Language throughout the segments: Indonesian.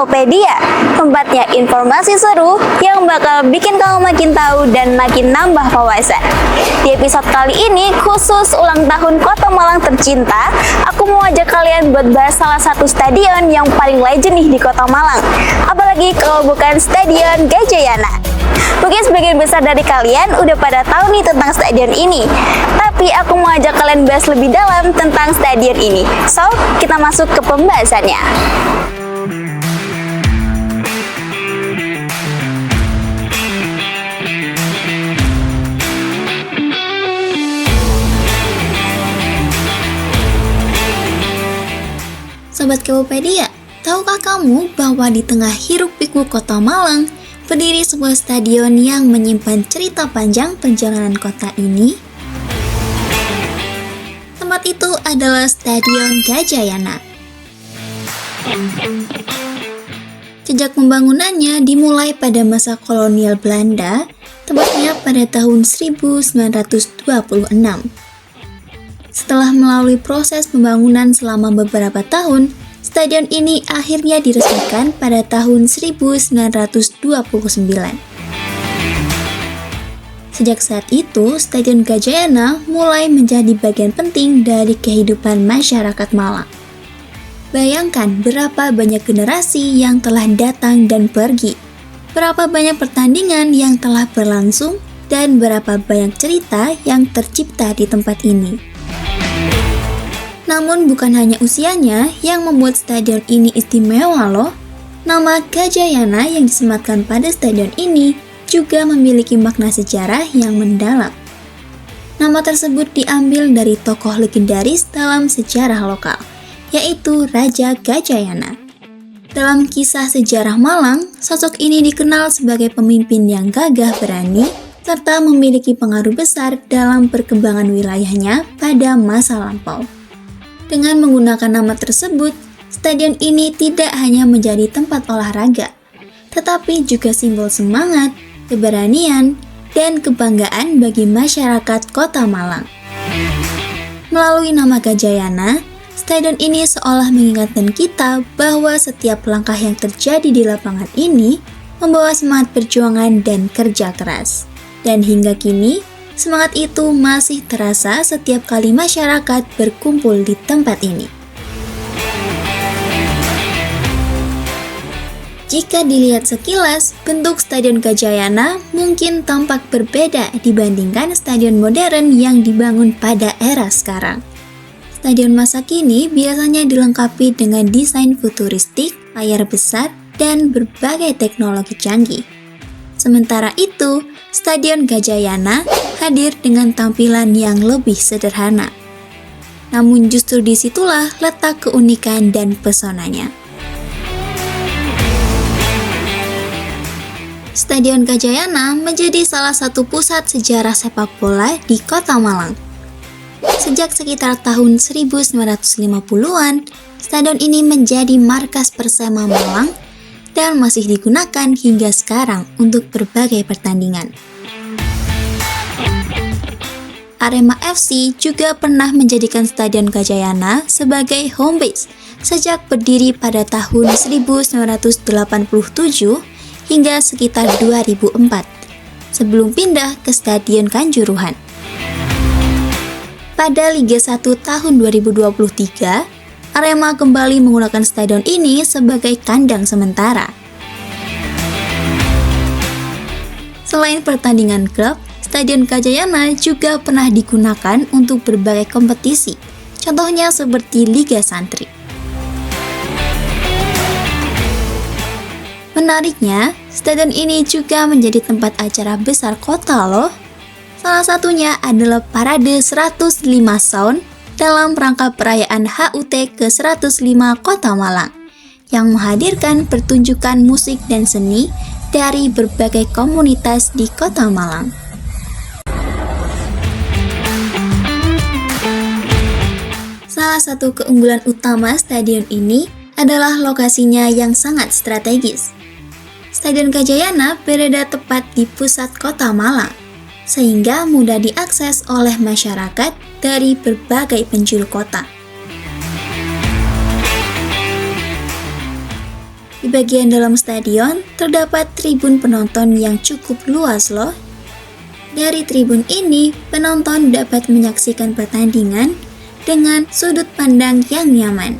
Kepopedia, tempatnya informasi seru yang bakal bikin kamu makin tahu dan makin nambah wawasan. Di episode kali ini, khusus ulang tahun Kota Malang tercinta, aku mau ajak kalian buat bahas salah satu stadion yang paling legend nih di Kota Malang. Apalagi kalau bukan Stadion Gajayana. Mungkin sebagian besar dari kalian udah pada tahu nih tentang stadion ini. Tapi aku mau ajak kalian bahas lebih dalam tentang stadion ini. So, kita masuk ke pembahasannya. Sobat Kepopedia, tahukah kamu bahwa di tengah hiruk-pikuk Kota Malang berdiri sebuah stadion yang menyimpan cerita panjang perjalanan kota ini? Tempat itu adalah Stadion Gajayana. Sejak pembangunannya dimulai pada masa kolonial Belanda, tepatnya pada tahun 1926. Setelah melalui proses pembangunan selama beberapa tahun, stadion ini akhirnya diresmikan pada tahun 1929. Sejak saat itu, Stadion Gajayana mulai menjadi bagian penting dari kehidupan masyarakat Malang. Bayangkan berapa banyak generasi yang telah datang dan pergi, berapa banyak pertandingan yang telah berlangsung, dan berapa banyak cerita yang tercipta di tempat ini. Namun bukan hanya usianya yang membuat stadion ini istimewa loh. Nama Gajayana yang disematkan pada stadion ini juga memiliki makna sejarah yang mendalam. Nama tersebut diambil dari tokoh legendaris dalam sejarah lokal, yaitu Raja Gajayana. Dalam kisah sejarah Malang, sosok ini dikenal sebagai pemimpin yang gagah berani, serta memiliki pengaruh besar dalam perkembangan wilayahnya pada masa lampau. Dengan menggunakan nama tersebut, stadion ini tidak hanya menjadi tempat olahraga, tetapi juga simbol semangat, keberanian, dan kebanggaan bagi masyarakat Kota Malang. Melalui nama Gajayana, stadion ini seolah mengingatkan kita bahwa setiap langkah yang terjadi di lapangan ini membawa semangat perjuangan dan kerja keras. Dan hingga kini, semangat itu masih terasa setiap kali masyarakat berkumpul di tempat ini. Jika dilihat sekilas, bentuk Stadion Gajayana mungkin tampak berbeda dibandingkan stadion modern yang dibangun pada era sekarang. Stadion masa kini biasanya dilengkapi dengan desain futuristik, layar besar, dan berbagai teknologi canggih. Sementara itu, Stadion Gajayana hadir dengan tampilan yang lebih sederhana. Namun justru disitulah letak keunikan dan pesonanya. Stadion Gajayana menjadi salah satu pusat sejarah sepak bola di Kota Malang. Sejak sekitar tahun 1950-an, stadion ini menjadi markas Persema Malang dan masih digunakan hingga sekarang untuk berbagai pertandingan. Arema FC juga pernah menjadikan Stadion Gajayana sebagai home base sejak berdiri pada tahun 1987 hingga sekitar 2004, sebelum pindah ke Stadion Kanjuruhan. Pada Liga 1 tahun 2023, Arema kembali menggunakan stadion ini sebagai kandang sementara. Selain pertandingan klub, Stadion Gajayana juga pernah digunakan untuk berbagai kompetisi, contohnya seperti Liga Santri. Menariknya, stadion ini juga menjadi tempat acara besar kota loh. Salah satunya adalah Parade 105 Sound dalam rangka perayaan HUT ke-105 Kota Malang, yang menghadirkan pertunjukan musik dan seni dari berbagai komunitas di Kota Malang. Salah satu keunggulan utama stadion ini adalah lokasinya yang sangat strategis. Stadion Gajayana berada tepat di pusat Kota Malang, sehingga mudah diakses oleh masyarakat dari berbagai penjuru kota. Di bagian dalam stadion terdapat tribun penonton yang cukup luas loh. Dari tribun ini, penonton dapat menyaksikan pertandingan dengan sudut pandang yang nyaman.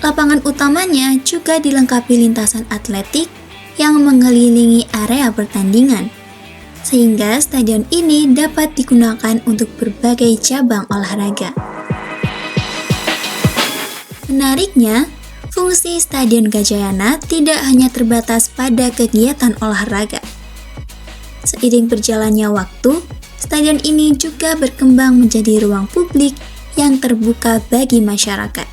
Lapangan utamanya juga dilengkapi lintasan atletik yang mengelilingi area pertandingan, sehingga stadion ini dapat digunakan untuk berbagai cabang olahraga. Menariknya, fungsi Stadion Gajayana tidak hanya terbatas pada kegiatan olahraga. Seiring berjalannya waktu, stadion ini juga berkembang menjadi ruang publik yang terbuka bagi masyarakat.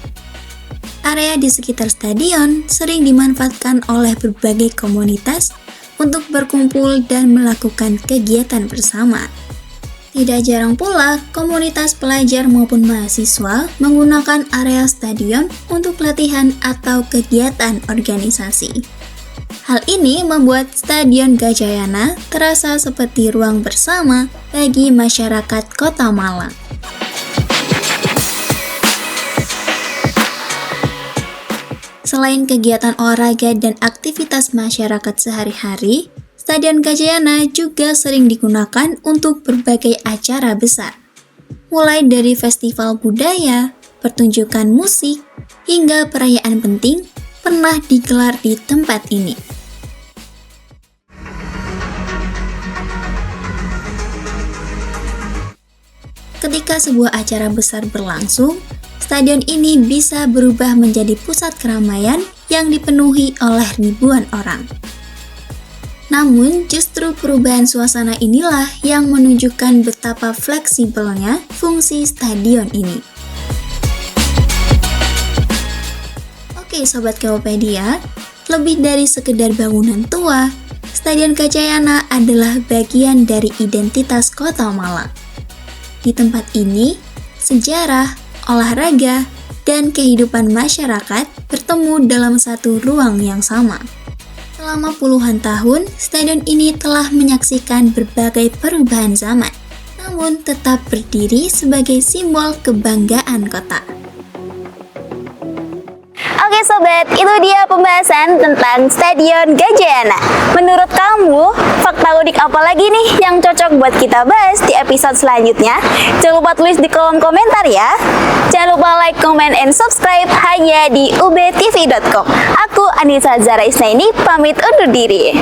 Area di sekitar stadion sering dimanfaatkan oleh berbagai komunitas untuk berkumpul dan melakukan kegiatan bersama. Tidak jarang pula, komunitas pelajar maupun mahasiswa menggunakan area stadion untuk latihan atau kegiatan organisasi. Hal ini membuat Stadion Gajayana terasa seperti ruang bersama bagi masyarakat Kota Malang. Selain kegiatan olahraga dan aktivitas masyarakat sehari-hari, Stadion Gajayana juga sering digunakan untuk berbagai acara besar. Mulai dari festival budaya, pertunjukan musik, hingga perayaan penting pernah digelar di tempat ini. Ketika sebuah acara besar berlangsung, stadion ini bisa berubah menjadi pusat keramaian yang dipenuhi oleh ribuan orang. Namun, justru perubahan suasana inilah yang menunjukkan betapa fleksibelnya fungsi stadion ini. Oke Sobat Geopedia, lebih dari sekedar bangunan tua, Stadion Gajayana adalah bagian dari identitas Kota Malang. Di tempat ini, sejarah, olahraga, dan kehidupan masyarakat bertemu dalam satu ruang yang sama. Selama puluhan tahun, stadion ini telah menyaksikan berbagai perubahan zaman, namun tetap berdiri sebagai simbol kebanggaan kota. Oke sobat, itu dia pembahasan tentang Stadion Gajayana. Menurut kamu, fakta unik apa lagi nih yang cocok buat kita bahas di episode selanjutnya? Jangan lupa tulis di kolom komentar ya. Jangan lupa like, comment, and subscribe hanya di ubtv.com. Aku Anissa Zara Isnaini pamit undur diri.